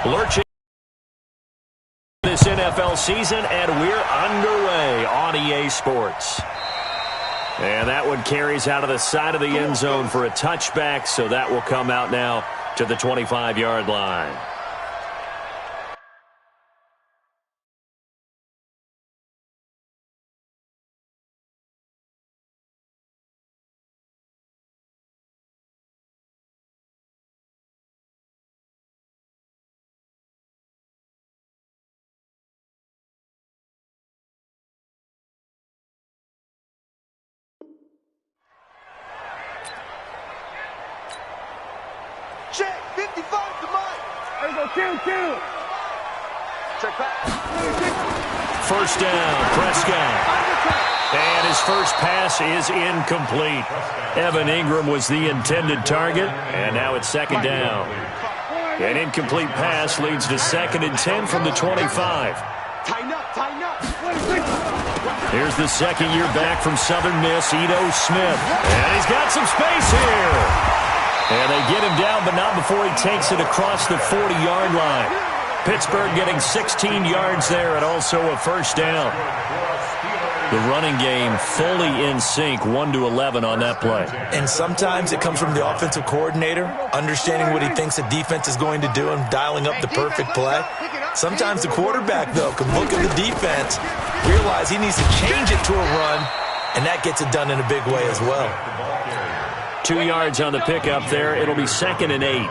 Lurching this NFL season, and we're underway on EA Sports. And that one carries out of the side of the end zone for a touchback, so that will come out now to the 25-yard line. Check, 55 to Mike. There you go, two. Check back. First down, Prescott. And his first pass is incomplete. Evan Ingram was the intended target, and now it's second down. An incomplete pass leads to 2nd and 10 from the 25. Tighten up. Here's the second year back from Southern Miss, Ito Smith. And he's got some space here. And they get him down, but not before he takes it across the 40-yard line. Pittsburgh getting 16 yards there and also a first down. The running game fully in sync, 1-11 on that play. And sometimes it comes from the offensive coordinator, understanding what he thinks the defense is going to do and dialing up the perfect play. Sometimes the quarterback, though, can look at the defense, realize he needs to change it to a run, and that gets it done in a big way as well. 2 yards on the pickup there. It'll be 2nd and 8.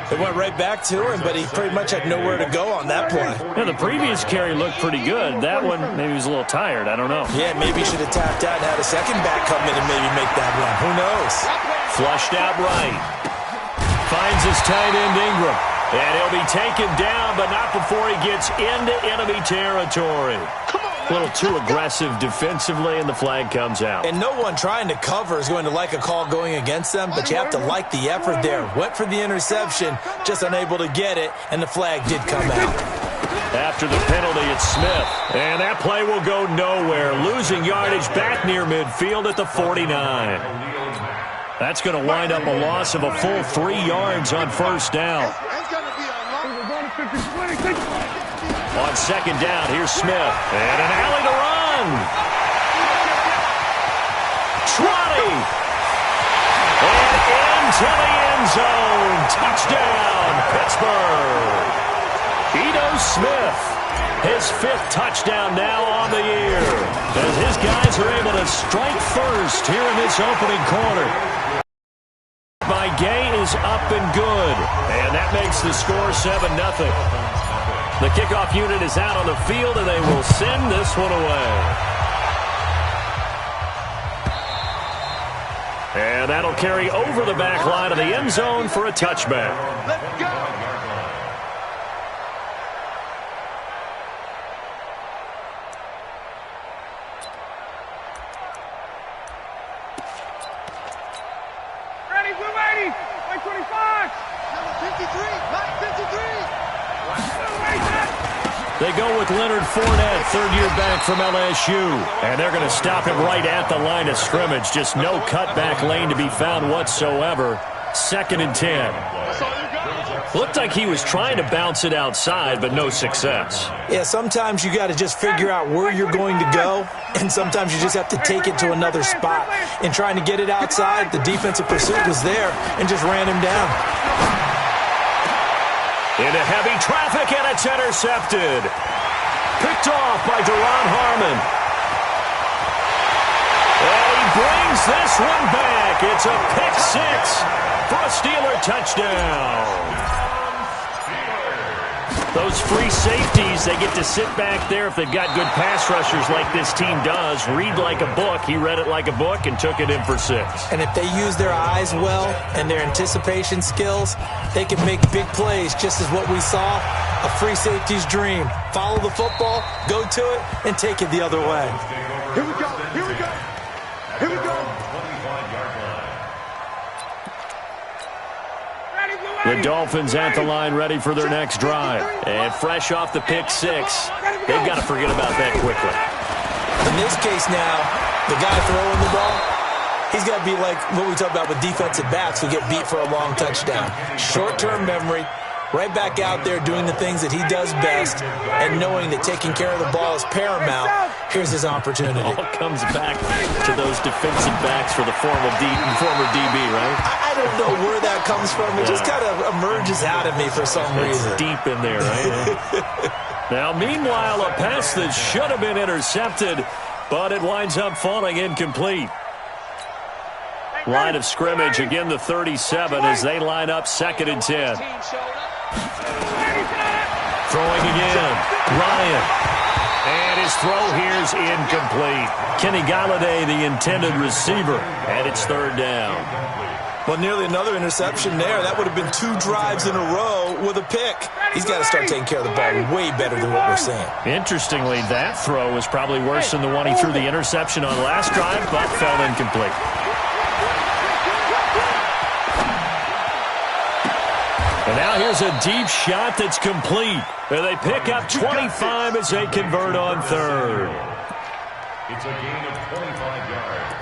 It went right back to him, but he pretty much had nowhere to go on that play. Yeah, the previous carry looked pretty good. That one, maybe he was a little tired. I don't know. Yeah, maybe he should have tapped out and had a second back come in and maybe make that run. Who knows? Flushed out right. Finds his tight end Ingram. And he'll be taken down, but not before he gets into enemy territory. A little too aggressive defensively, and the flag comes out. And no one trying to cover is going to like a call going against them, but you have to like the effort there. Went for the interception, just unable to get it, and the flag did come out. After the penalty, it's Smith. And that play will go nowhere. Losing yardage back near midfield at the 49. That's going to wind up a loss of a full 3 yards on first down. On second down, here's Smith. And an alley to run. Trotty. And into the end zone. Touchdown, Pittsburgh. Ito Smith, his 5th touchdown now on the year, as his guys are able to strike first here in this opening quarter. By Gay is up and good, and that makes the score 7-0. The kickoff unit is out on the field, and they will send this one away. And that'll carry over the back line of the end zone for a touchback. Let's go. We're ready. Mike 25. Number 53. Mike 53. They go with Leonard Fournette, 3rd year back from LSU. And they're going to stop him right at the line of scrimmage. Just no cutback lane to be found whatsoever. 2nd and 10. Looked like he was trying to bounce it outside, but no success. Yeah, sometimes you got to just figure out where you're going to go, and sometimes you just have to take it to another spot. In trying to get it outside, the defensive pursuit was there and just ran him down. Into heavy traffic, and it's intercepted. Picked off by Deron Harmon. And he brings this one back. It's a pick 6 for a Steeler touchdown. Those free safeties, they get to sit back there if they've got good pass rushers like this team does. Read like a book. He read it like a book and took it in for 6. And if they use their eyes well and their anticipation skills, they can make big plays, just as what we saw, a free safety's dream. Follow the football, go to it, and take it the other way. Here we go. Here we go. Here we go. The Dolphins at the line, ready for their next drive. And fresh off the pick 6, they've got to forget about that quickly. In this case now, the guy throwing the ball, he's got to be like what we talk about with defensive backs who get beat for a long touchdown. Short-term memory, right back out there doing the things that he does best and knowing that taking care of the ball is paramount. Here's his opportunity. It all comes back to those defensive backs for the former DB, right? I don't know where that comes from. It just kind of emerges out of me for some reason. It's deep in there, right? Now, meanwhile, a pass that should have been intercepted, but it winds up falling incomplete. Line of scrimmage, again the 37 as they line up 2nd and 10. Throwing again, Ryan. And his throw here's incomplete. Kenny Galladay, the intended receiver, and it's 3rd down. Well, nearly another interception there. That would have been 2 drives in a row with a pick. He's got to start taking care of the ball way better than what we're seeing. Interestingly, that throw was probably worse than the one he threw the interception on last drive, but fell incomplete. And now here's a deep shot that's complete. And they pick up 25 as they convert on 3rd. It's a gain of 25 yards.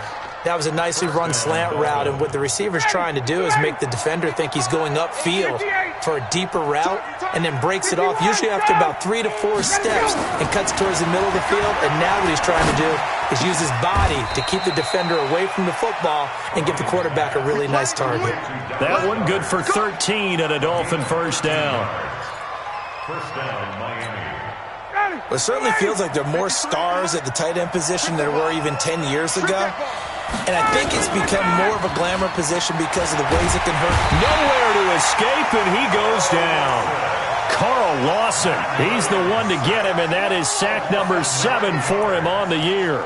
That was a nicely run slant route, and what the receiver's trying to do is make the defender think he's going upfield for a deeper route and then breaks it off, usually after about 3 to 4 steps, and cuts towards the middle of the field. And now what he's trying to do is use his body to keep the defender away from the football and give the quarterback a really nice target. That one good for 13 and a Dolphin 1st down. First down, Miami. It certainly feels like there are more stars at the tight end position than there were even 10 years ago. And I think it's become more of a glamour position because of the ways it can hurt. Nowhere to escape, and he goes down. Carl Lawson, he's the one to get him, and that is sack number 7 for him on the year.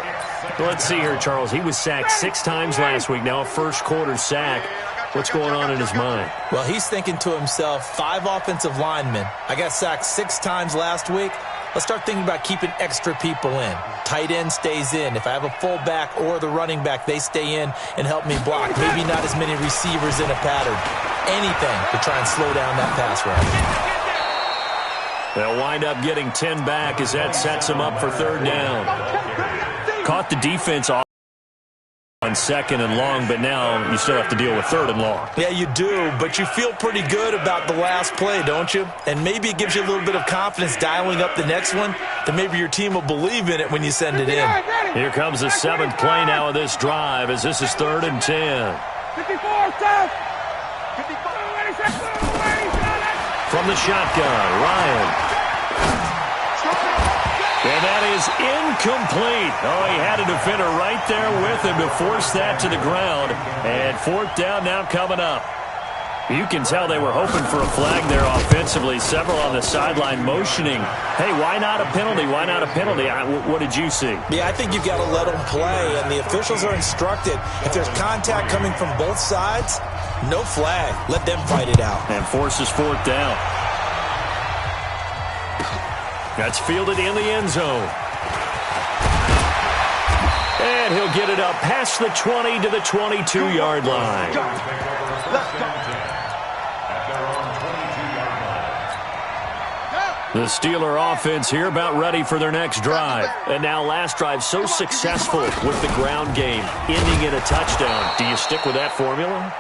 Let's see here, Charles. He was sacked 6 times last week. Now a first-quarter sack. What's going on in his mind? Well, he's thinking to himself, 5 offensive linemen. I got sacked 6 times last week. Let's start thinking about keeping extra people in. Tight end stays in. If I have a fullback or the running back, they stay in and help me block. Maybe not as many receivers in a pattern. Anything to try and slow down that pass rush. They'll wind up getting 10 back as that sets them up for 3rd down. Caught the defense off on 2nd and long, but now you still have to deal with 3rd and long. Yeah, you do, but you feel pretty good about the last play, don't you? And maybe it gives you a little bit of confidence dialing up the next one, that maybe your team will believe in it when you send it in. Here comes the 7th play now of this drive as this is 3rd and 10. 54, stop! From the shotgun, Ryan. And that is incomplete. Oh, he had a defender right there with him to force that to the ground. And 4th down now coming up. You can tell they were hoping for a flag there offensively. Several on the sideline motioning. Hey, why not a penalty? Why not a penalty? What did you see? Yeah, I think you've got to let them play, and the officials are instructed. If there's contact coming from both sides, no flag. Let them fight it out. And forces 4th down. That's fielded in the end zone. And he'll get it up past the 20 to the 22-yard line. The Steeler offense here about ready for their next drive. And now last drive so successful with the ground game, ending in a touchdown. Do you stick with that formula?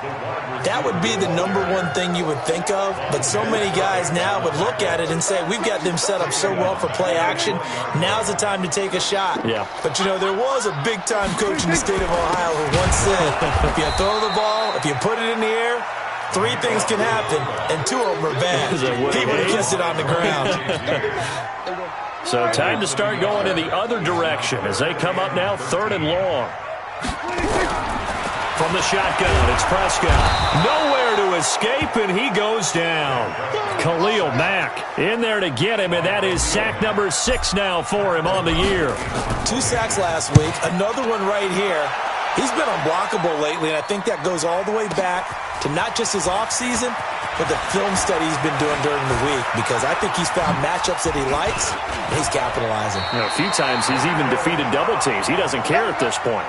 That would be the #1 thing you would think of, but so many guys now would look at it and say, we've got them set up so well for play action, now's the time to take a shot. Yeah. But, you know, there was a big-time coach in the state of Ohio who once said, if you throw the ball, if you put it in the air, 3 things can happen, and 2 of them are bad. He would have kissed it on the ground. So time to start going in the other direction as they come up now 3rd and long. From the shotgun, it's Prescott. Nowhere to escape, and he goes down. Khalil Mack in there to get him, and that is sack number 6 now for him on the year. 2 sacks last week, another one right here. He's been unblockable lately, and I think that goes all the way back to not just his offseason, but the film study he's been doing during the week, because I think he's found matchups that he likes, and he's capitalizing. You know, a few times he's even defeated double teams. He doesn't care at this point.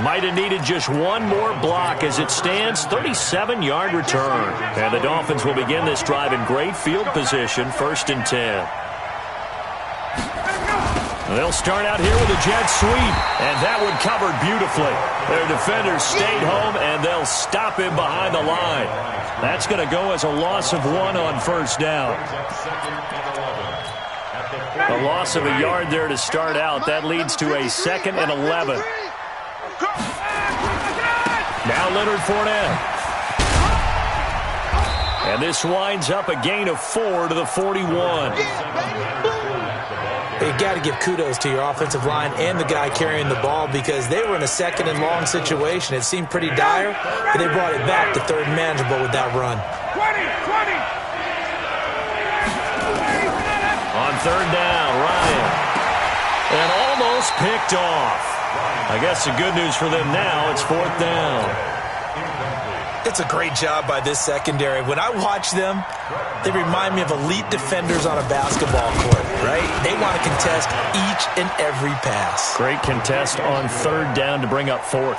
Might have needed just one more block as it stands, 37-yard return. And the Dolphins will begin this drive in great field position, 1st and 10. They'll start out here with a jet sweep, and that one covered beautifully. Their defenders stayed home, and they'll stop him behind the line. That's going to go as a loss of 1 on first down. A loss of a yard there to start out. That leads to a 2nd and 11. Now Leonard Fournette. And this winds up a gain of 4 to the 41. You got to give kudos to your offensive line and the guy carrying the ball because they were in a 2nd and long situation. It seemed pretty dire, but they brought it back to 3rd and manageable with that run. 20. On 3rd down, Ryan. And almost picked off. I guess the good news for them now, it's 4th down. It's a great job by this secondary. When I watch them, they remind me of elite defenders on a basketball court, right? They want to contest each and every pass. Great contest on 3rd down to bring up 4th.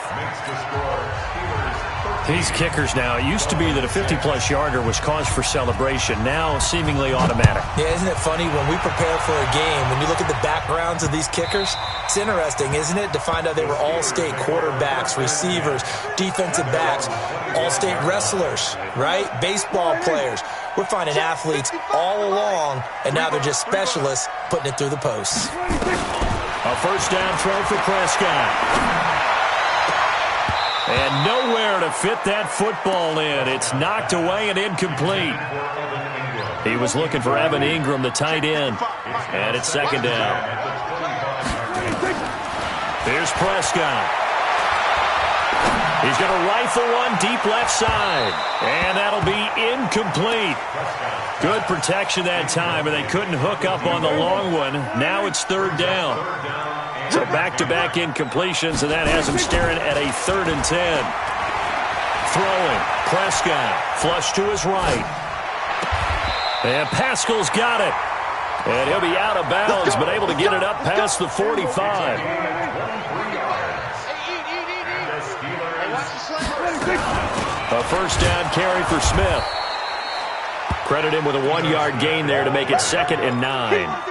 These kickers now, it used to be that a 50-plus yarder was cause for celebration. Now seemingly automatic. Yeah, isn't it funny when we prepare for a game, when you look at the backgrounds of these kickers, it's interesting, isn't it, to find out they were all-state quarterbacks, receivers, defensive backs, all-state wrestlers, right? Baseball players. We're finding athletes all along, and now they're just specialists putting it through the posts. A first down throw for Prescott. And nowhere to fit that football in. It's knocked away and incomplete. He was looking for Evan Ingram, the tight end. And it's 2nd down. Here's Prescott. He's going to rifle one deep left side. And that'll be incomplete. Good protection that time, and they couldn't hook up on the long one. Now it's 3rd down. So back-to-back incompletions, and that has him staring at a 3rd and 10. Throwing. Prescott. Flush to his right. And Pascal's got it. And he'll be out of bounds, but able to get it up past the 45. A first down carry for Smith. Credit him with a 1-yard gain there to make it 2nd and 9.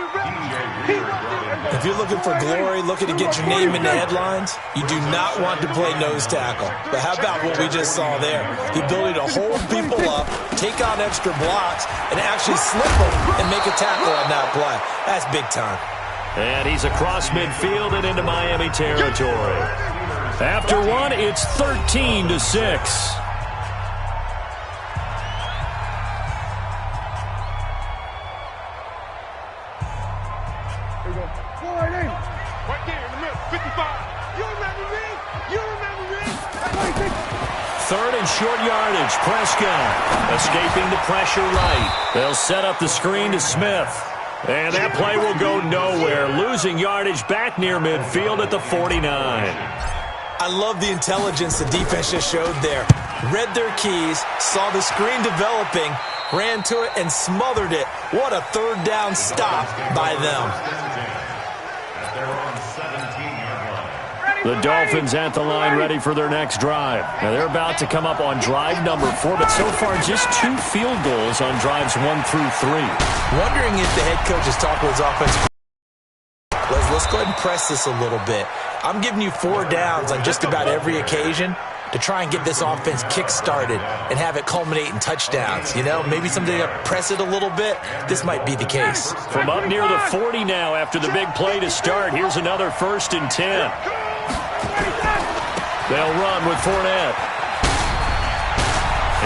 If you're looking for glory, looking to get your name in the headlines, you do not want to play nose tackle. But how about what we just saw there? The ability to hold people up, take on extra blocks, and actually slip them and make a tackle on that play. That's big time. And he's across midfield and into Miami territory. After one, it's 13-6. Right there in the middle, 55. You remember me? You remember me? 3rd and short yardage. Prescott escaping the pressure right. They'll set up the screen to Smith. And that play will go nowhere. Losing yardage back near midfield at the 49. I love the intelligence the defense just showed there. Read their keys, saw the screen developing, ran to it, and smothered it. What a 3rd down stop by them. The Dolphins at the line ready for their next drive. Now they're about to come up on drive number 4, but so far just 2 field goals on drives 1 through 3. Wondering if the head coach is talking with his offense. Let's go ahead and press this a little bit. I'm giving you 4 downs on just about every occasion to try and get this offense kick-started and have it culminate in touchdowns. You know, maybe someday to press it a little bit. This might be the case. From up near the 40 now after the big play to start, here's another 1st and 10. They'll run with Fournette.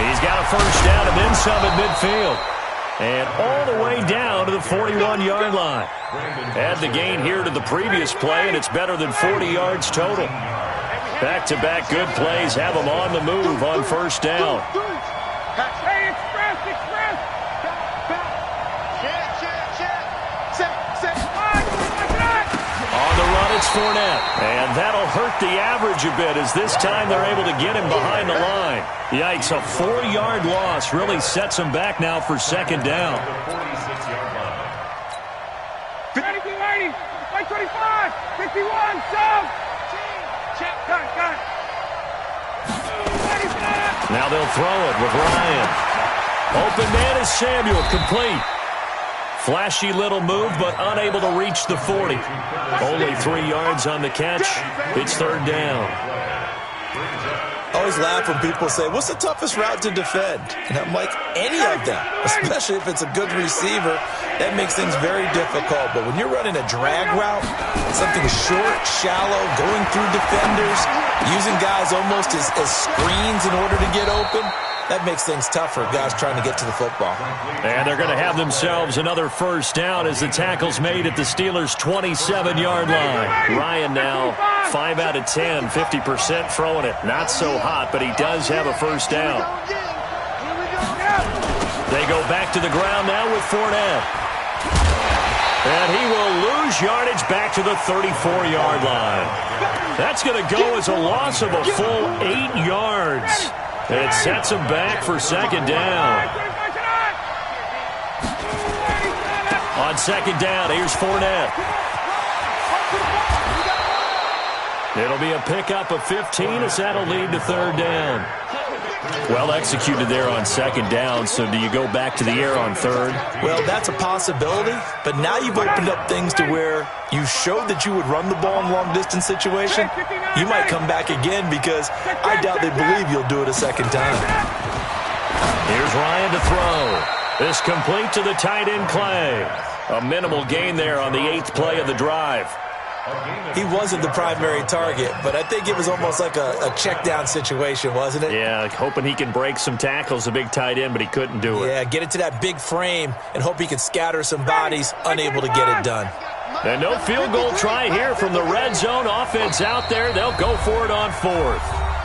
He's got a first down and then some at midfield. And all the way down to the 41-yard line. Add the gain here to the previous play, and it's better than 40 yards total. Back-to-back good plays have them on the move on first down. Hey, express! On the run, it's Fournette. And that'll hurt the average a bit as this time they're able to get him behind the line. Yikes, a 4-yard loss really sets him back now for 2nd down. 22-80, 25, 51, shove! Got it. Now they'll throw it with Ryan. Open man is Samuel, complete. Flashy little move, but unable to reach the 40. Only 3 yards on the catch. It's third down. I always laugh when people say, what's the toughest route to defend? And I'm like, any of them, especially if it's a good receiver. That makes things very difficult. But when you're running a drag route, something short, shallow, going through defenders, using guys almost as screens in order to get open, that makes things tough for guys trying to get to the football. And they're going to have themselves another first down as the tackle's made at the Steelers' 27-yard line. Ryan now 5 out of 10, 50% throwing it. Not so hot, but he does have a first down. They go back to the ground now with Fournette. And he will lose yardage back to the 34-yard line. That's going to go as a loss of a full 8 yards. And it sets him back for second down. On second down, here's Fournette. It'll be a pickup of 15 as that'll lead to third down. Well executed there on second down, so do you go back to the air on third? Well, that's a possibility, but now you've opened up things to where you showed that you would run the ball in long-distance situation. You might come back again because I doubt they believe you'll do it a second time. Here's Ryan to throw. This complete to the tight end Clay. A minimal gain there on the 8th play of the drive. He wasn't the primary target, but I think it was almost like a check-down situation, wasn't it? Yeah, hoping he can break some tackles, a big tight end, but he couldn't do it. Yeah, get it to that big frame and hope he can scatter some bodies, unable to get it done. And no field goal try here from the red zone. Offense out there. They'll go for it on 4th.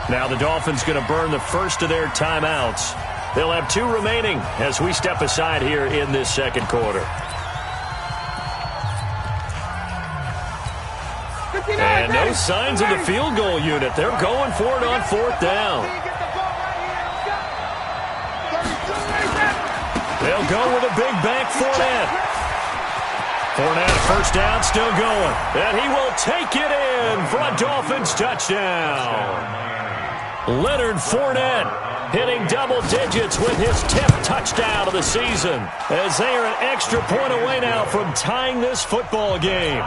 Now the Dolphins going to burn the first of their timeouts. They'll have 2 remaining as we step aside here in this second quarter. And no signs of the field goal unit. They're going for it on 4th down. They'll go with a big back Fournette. Fournette, first down, still going. And he will take it in for a Dolphins touchdown. Leonard Fournette hitting double digits with his 10th touchdown of the season, as they are an extra point away now from tying this football game.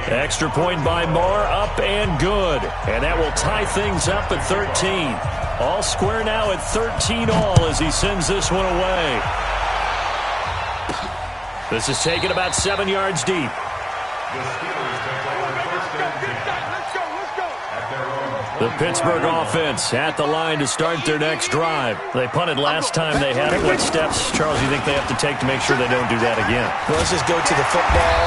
Extra point by Marr, up and good. And that will tie things up at 13. All square now at 13 all as he sends this one away. This is taken about 7 yards deep. The Pittsburgh offense at the line to start their next drive. They punted last time they had it. What steps, Charles, you think they have to take to make sure they don't do that again? Well, let's just go to the football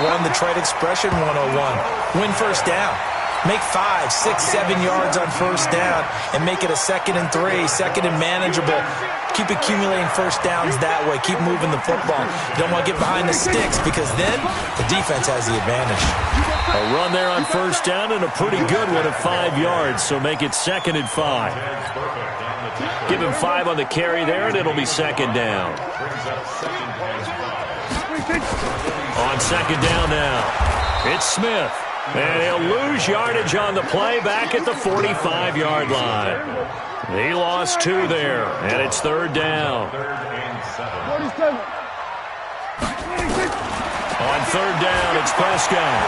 101, the trade expression 101. Win first down. Make 5, 6, 7 yards on first down and make it a 2nd and 3, 2nd and manageable. Keep accumulating first downs that way. Keep moving the football. You don't want to get behind the sticks because then the defense has the advantage. A run there on first down and a pretty good one at 5 yards, so make it 2nd and 5. Give him 5 on the carry there, and it'll be 2nd down. On 2nd down now, it's Smith. And he'll lose yardage on the play back at the 45-yard line. He lost 2 there, and it's 3rd down. On 3rd down, it's Prescott.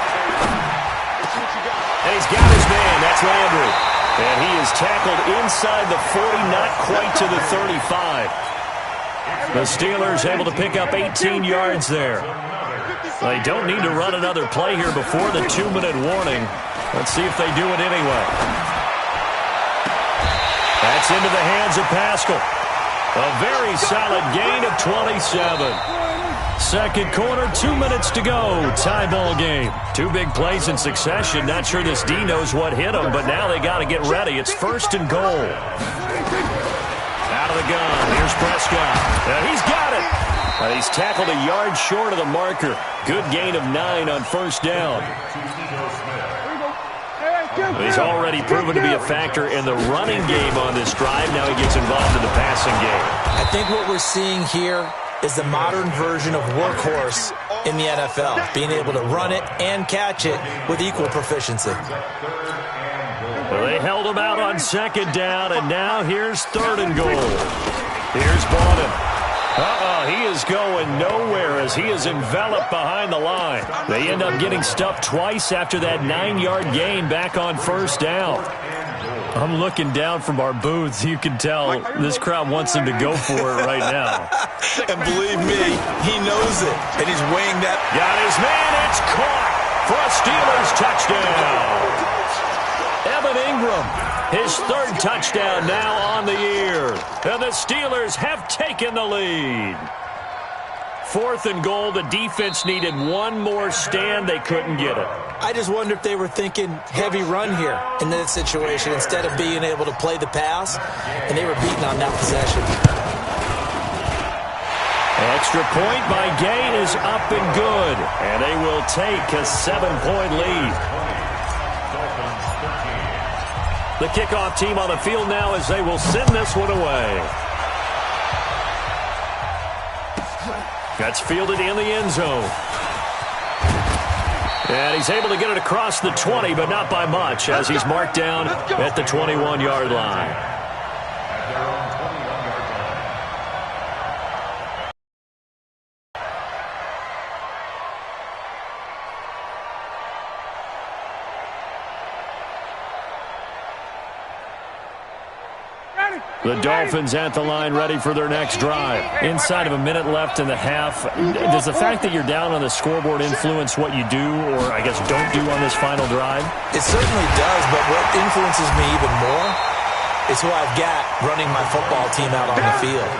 And he's got his man. That's Landry. And he is tackled inside the 40, not quite to the 35. The Steelers able to pick up 18 yards there. They don't need to run another play here before the 2-minute warning. Let's see if they do it anyway. That's into the hands of Pascal. A very solid gain of 27. Second quarter, 2 minutes to go. Tie ball game. 2 big plays in succession. Not sure this D knows what hit him, but now they got to get ready. It's 1st and goal. Out of the gun. Here's Prescott. And he's got it. He's tackled a yard short of the marker. Good gain of 9 on first down. He's already proven to be a factor in the running game on this drive. Now he gets involved in the passing game. I think what we're seeing here is the modern version of workhorse in the NFL, being able to run it and catch it with equal proficiency. They held him out on 2nd down, and now here's 3rd and goal. Here's Bowden. He is going nowhere as he is enveloped behind the line. They end up getting stuffed twice after that 9-yard gain back on first down. I'm looking down from our booths. You can tell this crowd wants him to go for it right now. And believe me, he knows it. And he's weighing that. Got his man. It's caught for a Steelers touchdown. Evan Ingram, his third touchdown now on the year. And the Steelers have taken the lead. 4th and goal. The defense needed one more stand. They couldn't get it. I just wonder if they were thinking heavy run here in that situation instead of being able to play the pass, and they were beaten on that possession. Extra point by Gain is up and good, and they will take a 7-point lead. The kickoff team on the field now as they will send this one away. That's fielded in the end zone. And he's able to get it across the 20, but not by much, as he's marked down at the 21-yard line. The Dolphins at the line ready for their next drive. Inside of a minute left in the half, does the fact that you're down on the scoreboard influence what you do or, I guess, don't do on this final drive? It certainly does, but what influences me even more is who I've got running my football team out on the field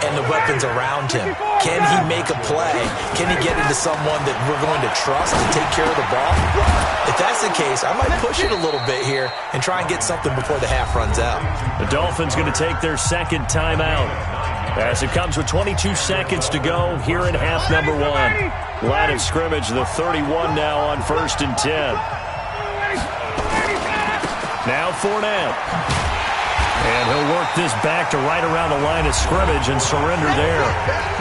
and the weapons around him. Can he make a play? Can he get into someone that we're going to trust to take care of the ball? If that's the case, I might push it a little bit here and try and get something before the half runs out. The Dolphins going to take their second timeout as it comes with 22 seconds to go here in half number 1. Line of scrimmage, the 31 now on 1st and 10. Now Fournette. And he'll work this back to right around the line of scrimmage and surrender there.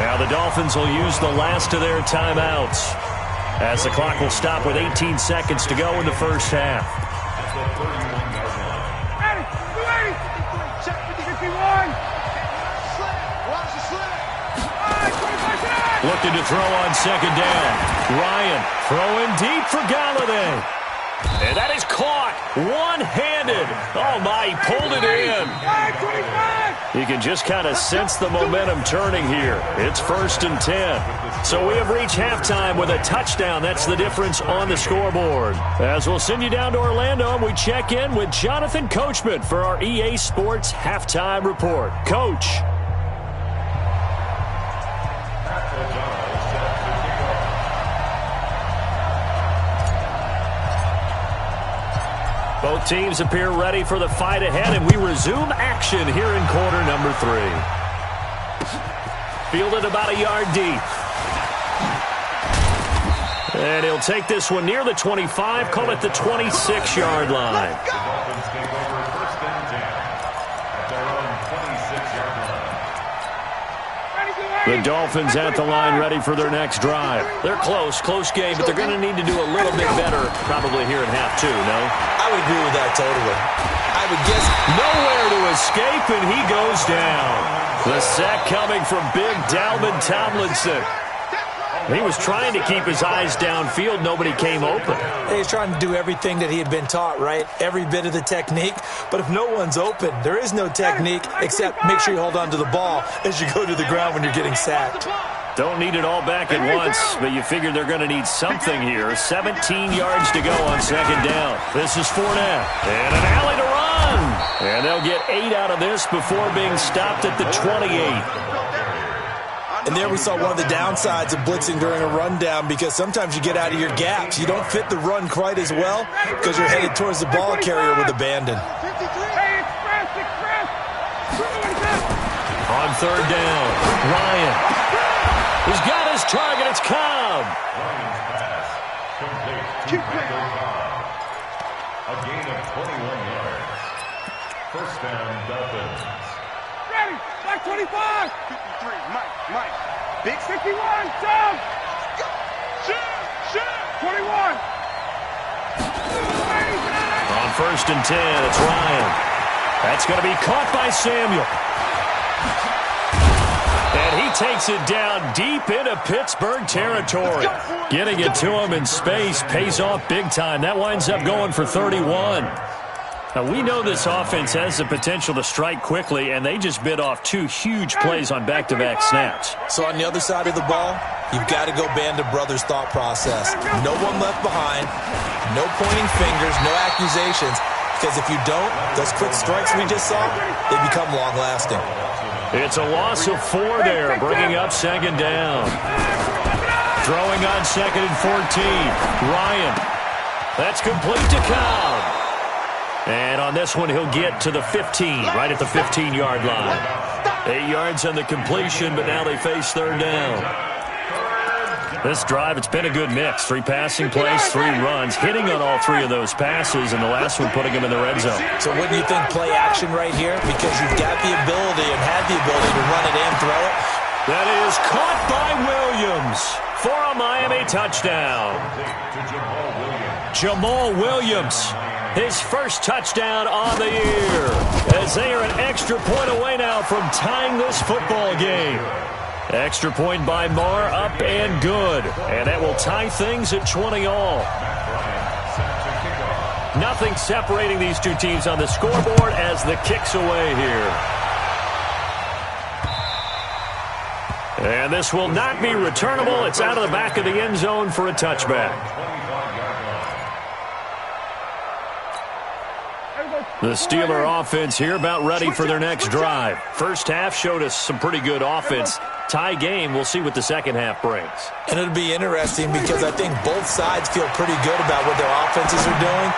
Now the Dolphins will use the last of their timeouts as the clock will stop with 18 seconds to go in the first half. Looking to throw on second down. Ryan throwing deep for Galladay. And that is caught one-handed. Oh, my, he pulled it in. You can just kind of sense the momentum turning here. It's 1st and 10. So we have reached halftime with a touchdown. That's the difference on the scoreboard. As we'll send you down to Orlando, and we check in with Jonathan Coachman for our EA Sports Halftime Report. Coach. Both teams appear ready for the fight ahead, and we resume action here in quarter number 3. Fielded about a yard deep. And he'll take this one near the 25, call it the 26-yard line. The Dolphins at the line ready for their next drive. They're close game, but they're going to need to do a little bit better probably here in half 2, no? I would agree with that totally. I would guess nowhere to escape, and he goes down. The sack coming from big Dalvin Tomlinson. He was trying to keep his eyes downfield. Nobody came open. He's trying to do everything that he had been taught, right? Every bit of the technique. But if no one's open, there is no technique except make sure you hold on to the ball as you go to the ground when you're getting sacked. Don't need it all back at once, but you figure they're going to need something here. 17 yards to go on second down. This is Fournette. And an alley to run. And they'll get 8 out of this before being stopped at the 28. And there we saw one of the downsides of blitzing during a rundown because sometimes you get out of your gaps. You don't fit the run quite as well because you're headed towards the ball carrier with abandon. On third down, Ryan. He's got his target. It's Cobb. A gain of 21 yards. First down, Dolphins. Ready, back 25. 53, Mike. Big 61, Tom. Shoot. 21. On first and 10, it's Ryan. That's going to be caught by Samuel. And he takes it down deep into Pittsburgh territory. Getting it to him in space pays off big time. That winds up going for 31. Now, we know this offense has the potential to strike quickly, and they just bit off 2 huge plays on back-to-back snaps. So on the other side of the ball, you've got to go band of brothers thought process. No one left behind, no pointing fingers, no accusations, because if you don't, those quick strikes we just saw, they become long-lasting. It's a loss of 4 there, bringing up second down. Throwing on second and 14. Ryan. That's complete to Cobb. And on this one, he'll get to the 15, right at the 15-yard line. 8 yards on the completion, but now they face third down. This drive, it's been a good mix. 3 passing plays, 3 runs, hitting on all 3 of those passes, and the last one putting him in the red zone. So wouldn't you think play action right here? Because you've got the ability and have the ability to run it and throw it. That is caught by Williams for a Miami touchdown. Jamal Williams, his first touchdown on the year, as they are an extra point away now from tying this football game. Extra point by Marr, up and good. And that will tie things at 20 all. Nothing separating these 2 teams on the scoreboard as the kick's away here. And this will not be returnable. It's out of the back of the end zone for a touchback. The Steeler offense here about ready for their next drive. First half showed us some pretty good offense. Tie game, we'll see what the second half brings. And it'll be interesting because I think both sides feel pretty good about what their offenses are doing.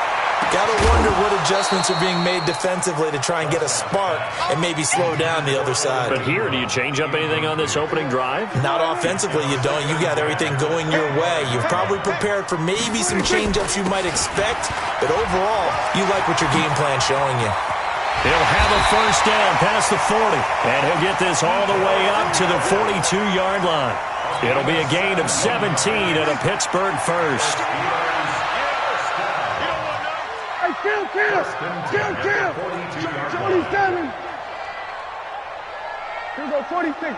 Got to wonder what adjustments are being made defensively to try and get a spark and maybe slow down the other side. But here, do you change up anything on this opening drive? Not offensively, you don't. You got everything going your way. You've probably prepared for maybe some change-ups you might expect, but overall, you like what your game plan's showing you. He'll have a first down past the 40, and he'll get this all the way up to the 42-yard line. It'll be a gain of 17 at a Pittsburgh first. Kill! 27. Here we go, 46.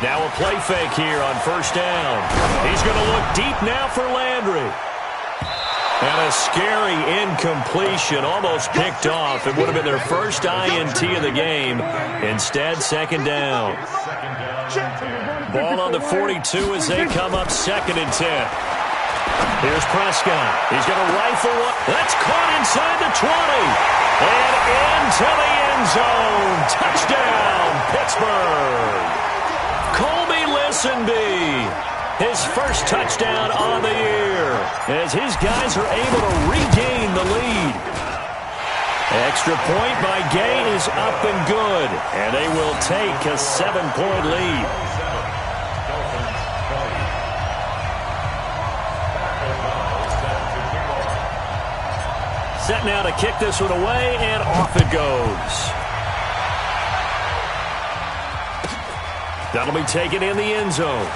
Now a play fake here on first down. He's going to look deep now for Landry. And a scary incompletion, almost picked off. It would have been their first INT of the game. Instead, second down. Ball on the 42 as they come up second and 10. Here's Prescott. He's going to rifle one. That's caught inside the 20. And into the end zone. Touchdown, Pittsburgh. Colby Listenby. His first touchdown on the year as his guys are able to regain the lead. Extra point by Gay is up and good. And they will take a 7-point lead. Set now to kick this one away, and off it goes. That'll be taken in the end zone.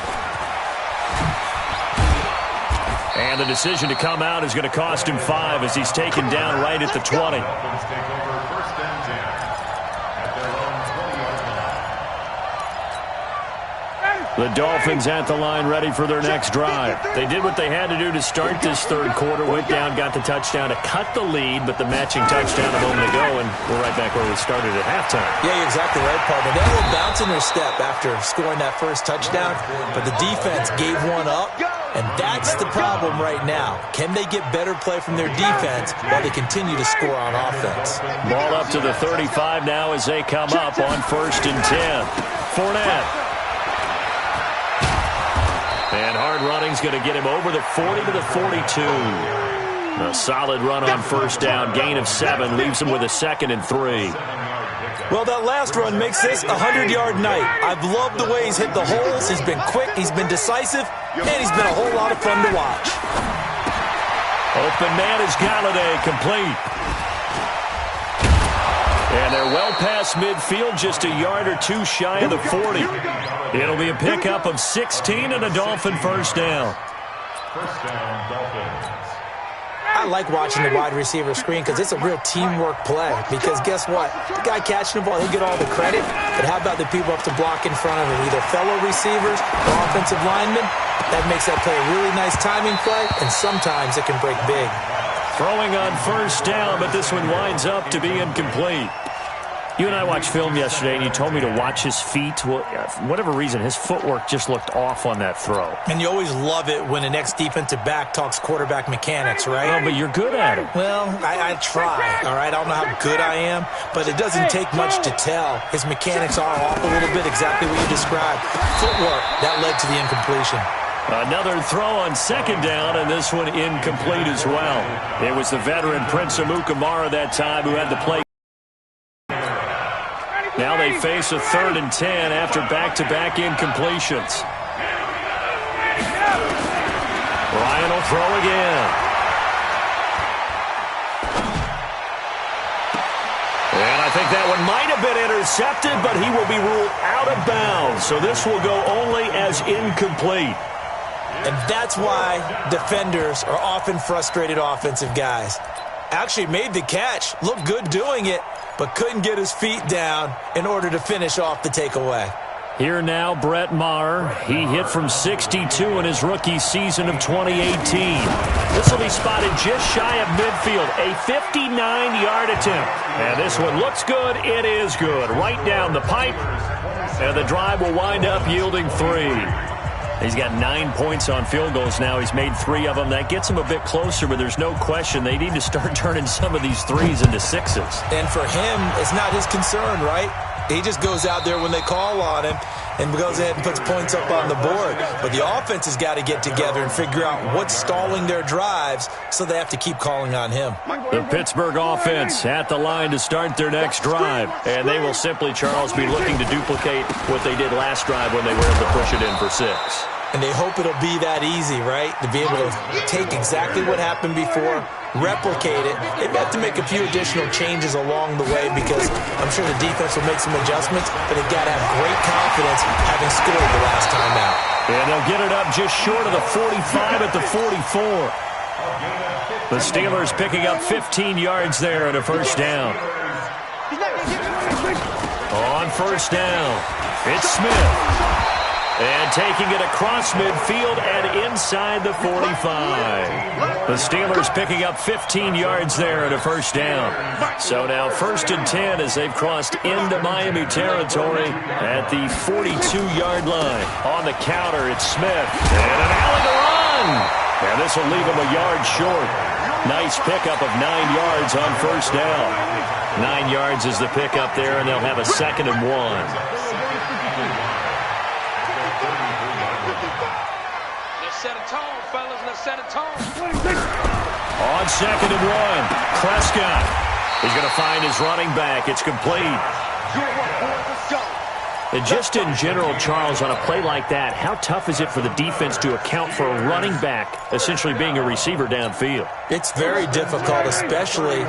And the decision to come out is going to cost him 5 as he's taken down right at the 20. The Dolphins at the line ready for their next drive. They did what they had to do to start this third quarter. Went down, got the touchdown to cut the lead, but the matching touchdown a moment ago, and we're right back where we started at halftime. Yeah, you're exactly right, partner. They had a little bounce in their step after scoring that first touchdown, but the defense gave one up, and that's the problem right now. Can they get better play from their defense while they continue to score on offense? Ball up to the 35 now as they come up on first and 10. Fournette. And hard running's going to get him over the 40 to the 42. A solid run on first down. Gain of 7 leaves him with a 2nd and 3. Well, that last run makes this a 100-yard night. I've loved the way he's hit the holes. He's been quick, he's been decisive, and he's been a whole lot of fun to watch. Open man is Galladay, complete. And they're well past midfield, just a yard or 2 shy of the 40. It'll be a pickup of 16 and a Dolphin first down. First down, Dolphins. I like watching the wide receiver screen because it's a real teamwork play. Because guess what? The guy catching the ball, he'll get all the credit. But how about the people up to block in front of him? Either fellow receivers or offensive linemen. That makes that play a really nice timing play, and sometimes it can break big. Throwing on first down, but this one winds up to be incomplete. You and I watched film yesterday, and you told me to watch his feet. Well, for whatever reason, his footwork just looked off on that throw. And you always love it when the next defensive back talks quarterback mechanics, right? Well, but you're good at it. Well, I try, all right? I don't know how good I am, but it doesn't take much to tell. His mechanics are off a little bit, exactly what you described. Footwork, that led to the incompletion. Another throw on second down, and this one incomplete as well. It was the veteran Prince Amukamara that time who had the play. Now they face a 3rd and 10 after back-to-back incompletions. Ryan will throw again. And I think that one might have been intercepted, but he will be ruled out of bounds. So this will go only as incomplete. And that's why defenders are often frustrated offensive guys. Actually made the catch, looked good doing it, but couldn't get his feet down in order to finish off the takeaway. Here now, Brett Maher. He hit from 62 in his rookie season of 2018. This will be spotted just shy of midfield, a 59-yard attempt. And this one looks good. It is good. Right down the pipe. And the drive will wind up yielding 3. He's got 9 points on field goals now. He's made 3 of them. That gets him a bit closer, but there's no question they need to start turning some of these 3s into 6s. And for him, it's not his concern, right? He just goes out there when they call on him and goes ahead and puts points up on the board. But the offense has got to get together and figure out what's stalling their drives, so they have to keep calling on him. The Pittsburgh offense at the line to start their next drive. And they will simply, Charles, be looking to duplicate what they did last drive when they were able to push it in for 6. And they hope it'll be that easy, right? To be able to take exactly what happened before, replicate it. They have to make a few additional changes along the way because I'm sure the defense will make some adjustments, but they've got to have great confidence having scored the last time out. And they'll get it up just short of the 45 at the 44. The Steelers picking up 15 yards there and a first down. On first down, it's Smith. And taking it across midfield and inside the 45. The Steelers picking up 15 yards there and a first down. So now 1st and 10 as they've crossed into Miami territory at the 42-yard line. On the counter, it's Smith. And an alley to run. And this will leave him a yard short. Nice pickup of 9 yards on first down. 9 yards is the pickup there, and they'll have a 2nd and 1. Set a tone, fellas. Let's set a tone. On 2nd and 1, Prescott. He's going to find his running back. It's complete. And just in general, Charles, on a play like that, how tough is it for the defense to account for a running back essentially being a receiver downfield? It's very difficult, especially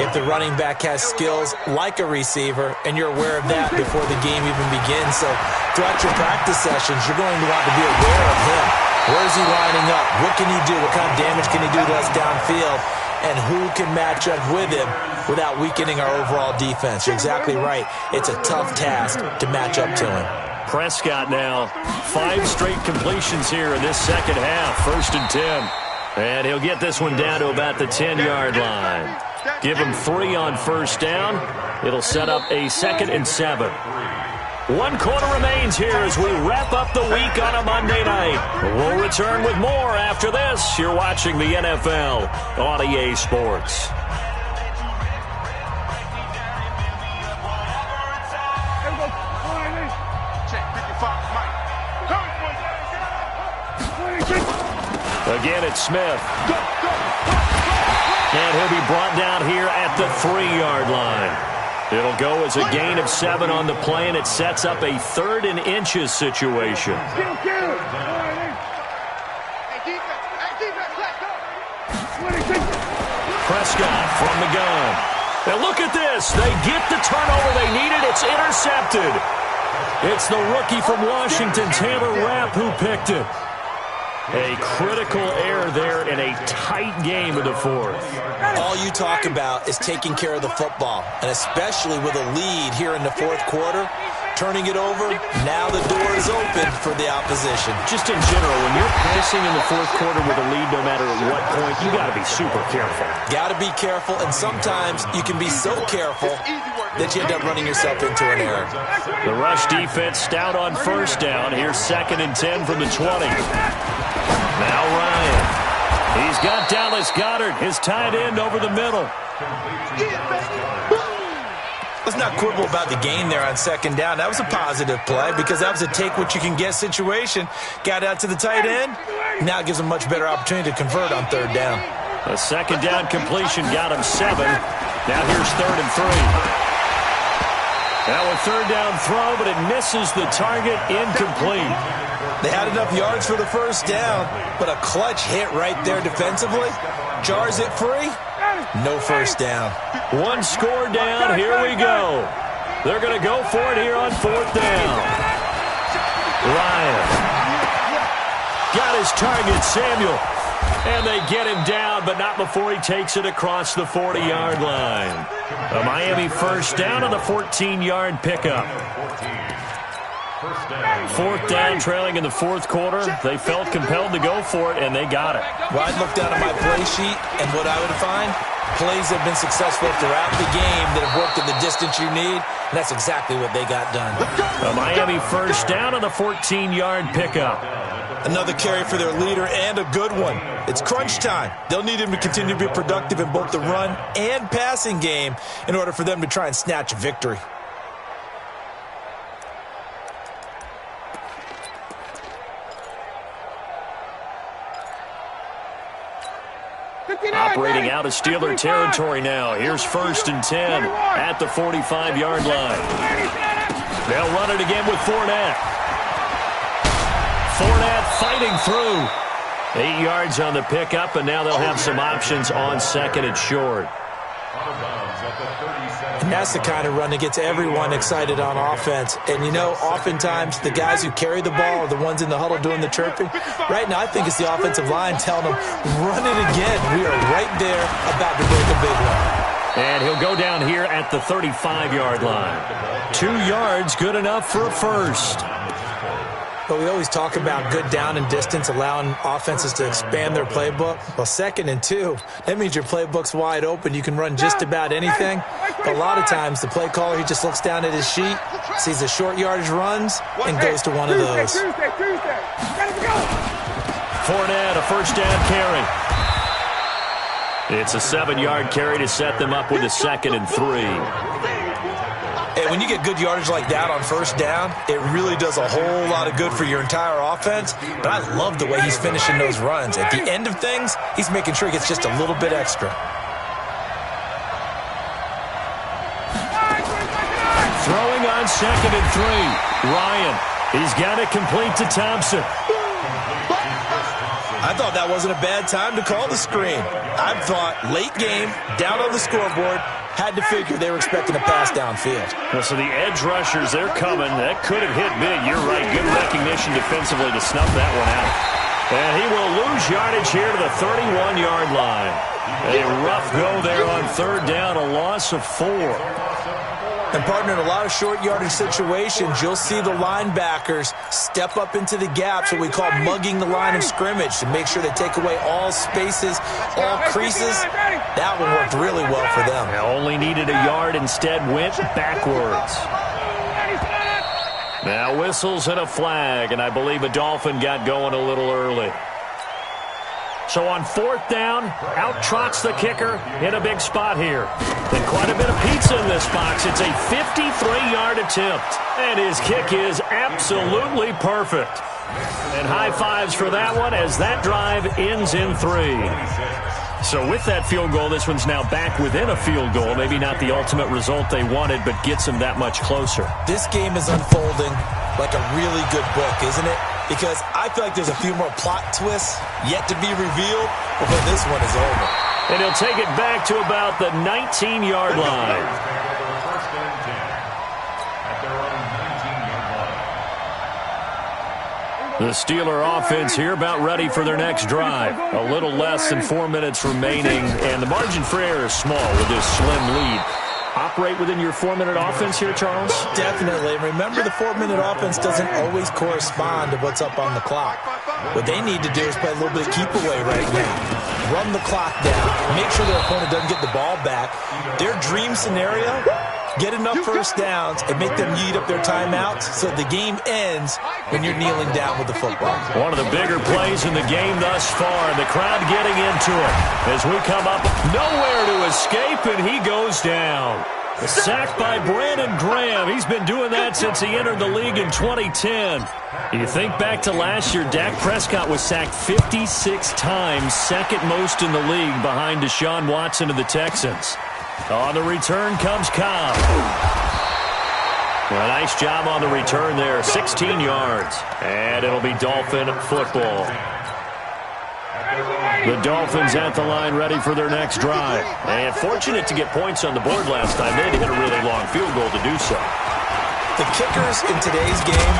if the running back has skills like a receiver, and you're aware of that before the game even begins. So throughout your practice sessions, you're going to want to be aware of him. Where is he lining up? What can he do? What kind of damage can he do to us downfield? And who can match up with him without weakening our overall defense? You're exactly right. It's a tough task to match up to him. Prescott now, 5 straight completions here in this second half. 1st and 10. And he'll get this one down to about the 10-yard line. Give him 3 on first down. It'll set up a 2nd and 7. 1 quarter remains here as we wrap up the week on a Monday night. We'll return with more after this. You're watching the NFL on EA Sports. Again, it's Smith. And he'll be brought down here at the 3-yard line. It'll go as a gain of 7 on the play, and it sets up a 3rd and inches situation. Prescott from the gun. Now look at this. They get the turnover they needed. It's intercepted. It's the rookie from Washington, Taylor Rapp, who picked it. A critical error there in a tight game of the fourth. All you talk about is taking care of the football, and especially with a lead here in the fourth quarter, turning it over, now the door is open for the opposition. Just in general, when you're passing in the fourth quarter with a lead, no matter at what point, you got to be super careful. Got to be careful, and sometimes you can be so careful that you end up running yourself into an error. The rush defense stout on first down. Here's 2nd and 10 from the 20. Now Ryan. He's got Dallas Goedert, his tight end, over the middle. Let's not quibble about the gain there on 2nd down. That was a positive play because that was a take-what-you-can-get situation. Got out to the tight end. Now it gives him a much better opportunity to convert on 3rd down. A 2nd down completion got him 7. Now here's 3rd and 3. Now a 3rd down throw, but it misses the target, incomplete. They had enough yards for the 1st down, but a clutch hit right there defensively. Jars it free. No 1st down. One score down. Here we go. They're going to go for it here on 4th down. Ryan. Got his target, Samuel. And they get him down, but not before he takes it across the 40-yard line. A Miami 1st down on the 14-yard pickup. 4th down, trailing in the 4th quarter. They felt compelled to go for it, and they got it. Well, I'd look down at my play sheet, and what I would find, plays have been successful throughout the game that have worked at the distance you need, and that's exactly what they got done. A Miami 1st down on the 14-yard pickup. Another carry for their leader, and a good one. It's crunch time. They'll need him to continue to be productive in both the run and passing game in order for them to try and snatch a victory. Operating out of Steeler territory now. Here's 1st and 10 at the 45-yard line. They'll run it again with Fournette. Fournette fighting through. 8 yards on the pickup, and now they'll have some options on 2nd and short. And that's the kind of run that gets everyone excited on offense. And, you know, oftentimes the guys who carry the ball are the ones in the huddle doing the chirping. Right now, I think it's the offensive line telling them, run it again. We are right there about to break a big one. And he'll go down here at the 35-yard line. 2 yards, good enough for a first. But we always talk about good down and distance, allowing offenses to expand their playbook. Well, 2nd and 2, that means your playbook's wide open. You can run just about anything. But a lot of times, the play caller, he just looks down at his sheet, sees the short yardage runs, and goes to one of those. Fournette, a 1st down carry. It's a 7-yard carry to set them up with a 2nd and 3. And when you get good yardage like that on 1st down, it really does a whole lot of good for your entire offense. But I love the way he's finishing those runs. At the end of things, he's making sure he gets just a little bit extra. Throwing on 2nd and 3. Ryan, he's got it complete to Thompson. I thought that wasn't a bad time to call the screen. I thought late game, down on the scoreboard, had to figure they were expecting a pass downfield. Well, so the edge rushers, they're coming. That could have hit big. You're right. Good recognition defensively to snuff that one out. And he will lose yardage here to the 31-yard line. A rough go there on 3rd down, a loss of 4. And, partner, in a lot of short yardage situations, you'll see the linebackers step up into the gaps, what we call mugging the line of scrimmage, to make sure they take away all spaces, all creases. That one worked really well for them. They only needed a yard, instead went backwards. Now whistles and a flag, and I believe a Dolphin got going a little early. So on 4th down, out trots the kicker in a big spot here. And quite a bit of pizza in this box. It's a 53-yard attempt. And his kick is absolutely perfect. And high fives for that one as that drive ends in 3. So with that field goal, this one's now back within a field goal. Maybe not the ultimate result they wanted, but gets them that much closer. This game is unfolding like a really good book, isn't it? Because I feel like there's a few more plot twists yet to be revealed before this one is over. And he'll take it back to about the 19-yard line. First and 10 at their own 19-yard line. The Steeler offense here about ready for their next drive. A little less than 4 minutes remaining, and the margin for error is small with this slim lead. Operate within your 4-minute offense here, Charles? Definitely. Remember, the 4-minute offense doesn't always correspond to what's up on the clock. What they need to do is play a little bit of keep away right now. Run the clock down. Make sure their opponent doesn't get the ball back. Their dream scenario, get enough first downs and make them eat up their timeouts so the game ends when you're kneeling down with the football. One of the bigger plays in the game thus far. The crowd getting into it as we come up. Nowhere to escape, and he goes down. Sacked by Brandon Graham. He's been doing that since he entered the league in 2010. You think back to last year, Dak Prescott was sacked 56 times, second most in the league behind Deshaun Watson of the Texans. On the return comes Cobb. Well, nice job on the return there, 16 yards. And it'll be Dolphin football. The Dolphins at the line ready for their next drive. And fortunate to get points on the board last time. They had to hit a really long field goal to do so. The kickers in today's game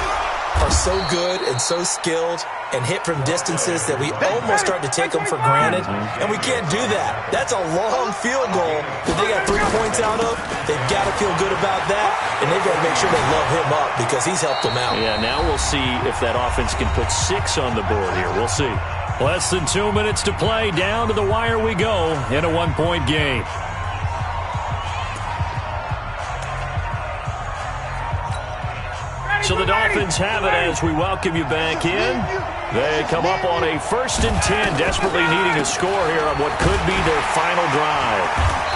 are so good and so skilled and hit from distances that we almost start to take them for granted. And we can't do that. That's a long field goal that they got 3 points out of. They've got to feel good about that, and they've got to make sure they love him up because he's helped them out. Yeah, now we'll see if that offense can put 6 on the board here. We'll see. Less than 2 minutes to play. Down to the wire we go in a 1-point game. So the Dolphins have it as we welcome you back in. They come up on a 1st and 10, desperately needing a score here on what could be their final drive.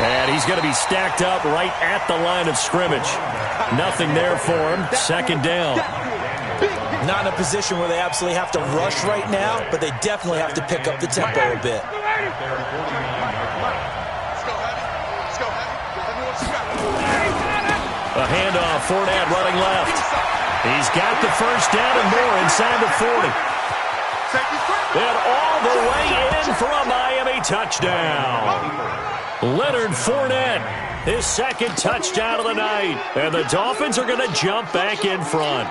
And he's going to be stacked up right at the line of scrimmage. Nothing there for him. 2nd down. Not in a position where they absolutely have to rush right now, but they definitely have to pick up the tempo a bit. A handoff, Fournette running left. He's got the 1st down and more inside the 40. And all the way in for a Miami touchdown. Leonard Fournette, his 2nd touchdown of the night. And the Dolphins are going to jump back in front.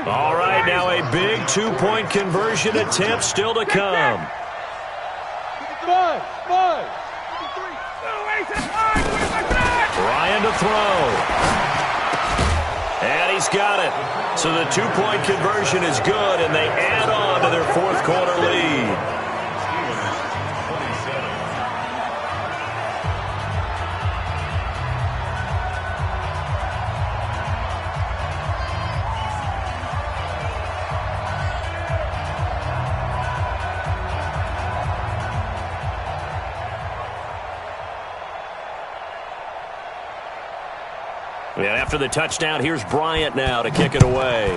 All right, now a big 2-point conversion attempt still to come. Ryan to throw. And he's got it. So the 2-point conversion is good, and they add on to their 4th quarter lead. And after the touchdown, here's Bryant now to kick it away.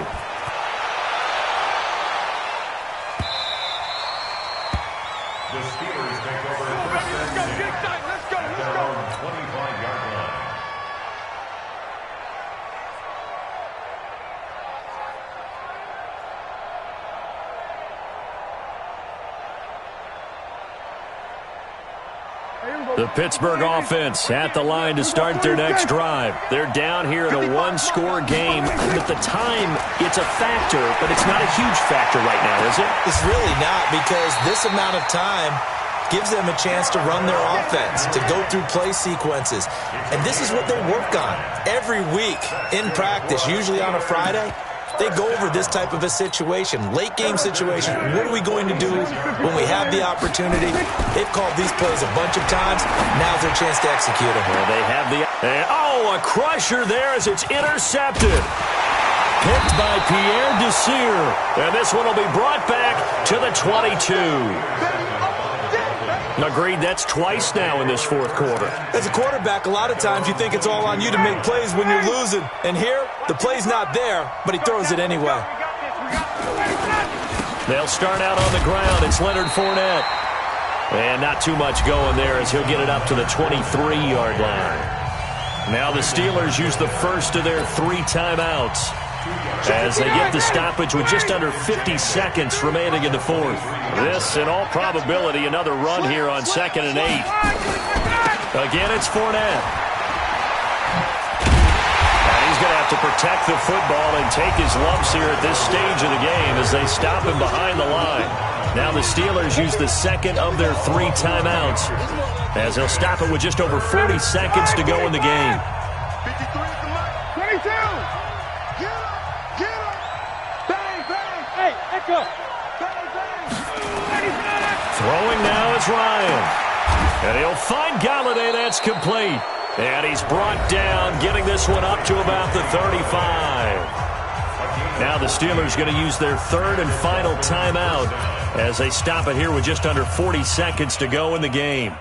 The Steelers take over 1st and 10 at their own 25-yard line. The Pittsburgh offense at the line to start their next drive. They're down here in a 1-score game. At the time, it's a factor, but it's not a huge factor right now, is it? It's really not, because this amount of time gives them a chance to run their offense, to go through play sequences. And this is what they work on every week in practice, usually on a Friday. They go over this type of a situation, late game situation. What are we going to do when we have the opportunity? They've called these plays a bunch of times. Now's their chance to execute them. Well, they have the... a crusher there as it's intercepted. Picked by Pierre Desir. And this one will be brought back to the 22. Agreed, that's twice now in this 4th quarter. As a quarterback, a lot of times you think it's all on you to make plays when you're losing. And here, the play's not there, but he throws it anyway. They'll start out on the ground. It's Leonard Fournette. And not too much going there as he'll get it up to the 23-yard line. Now the Steelers use the first of their 3 timeouts as they get the stoppage with just under 50 seconds remaining in the 4th. This, in all probability, another run here on 2nd and 8. Again, it's Fournette. And he's going to have to protect the football and take his lumps here at this stage of the game as they stop him behind the line. Now the Steelers use the second of their 3 timeouts as they'll stop it with just over 40 seconds to go in the game. 22. Get him. Get him. Bang, bang. Hey, echo. Bang, bang. Throwing now is Ryan. And he'll find Galladay. That's complete. And he's brought down, getting this one up to about the 35. Now the Steelers going to use their 3rd and final timeout as they stop it here with just under 40 seconds to go in the game.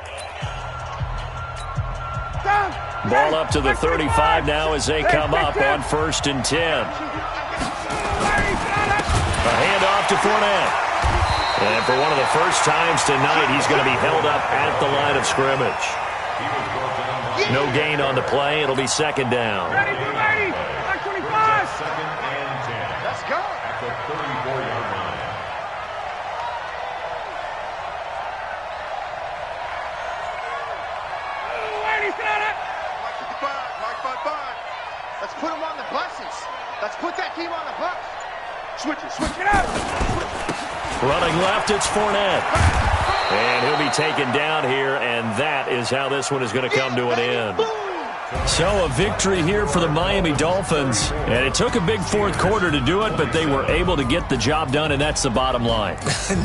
Ball up to the 35 now as they come up on 1st and 10. A handoff to Fournette. And for one of the first times tonight, he's going to be held up at the line of scrimmage. No gain on the play. It'll be 2nd down. Ready, 25. 2nd and 10. Let's go. At the 34-yard line. Let's put him on the buses. Let's put that team on the bus. Switch it up. Running left, it's Fournette. And he'll be taken down here, and that is how this one is going to come to an end. So a victory here for the Miami Dolphins. And it took a big 4th quarter to do it, but they were able to get the job done, and that's the bottom line.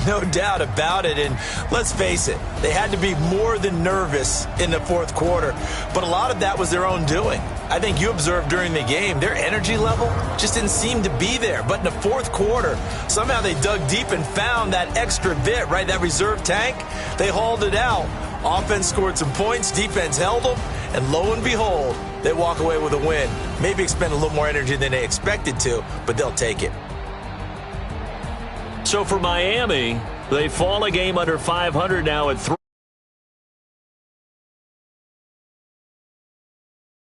No doubt about it. And let's face it, they had to be more than nervous in the 4th quarter. But a lot of that was their own doing. I think you observed during the game, their energy level just didn't seem to be there. But in the 4th quarter, somehow they dug deep and found that extra bit, right, that reserve tank. They hauled it out. Offense scored some points, defense held them, and lo and behold, they walk away with a win. Maybe expend a little more energy than they expected to, but they'll take it. So for Miami, they fall a game under 500 now at 3.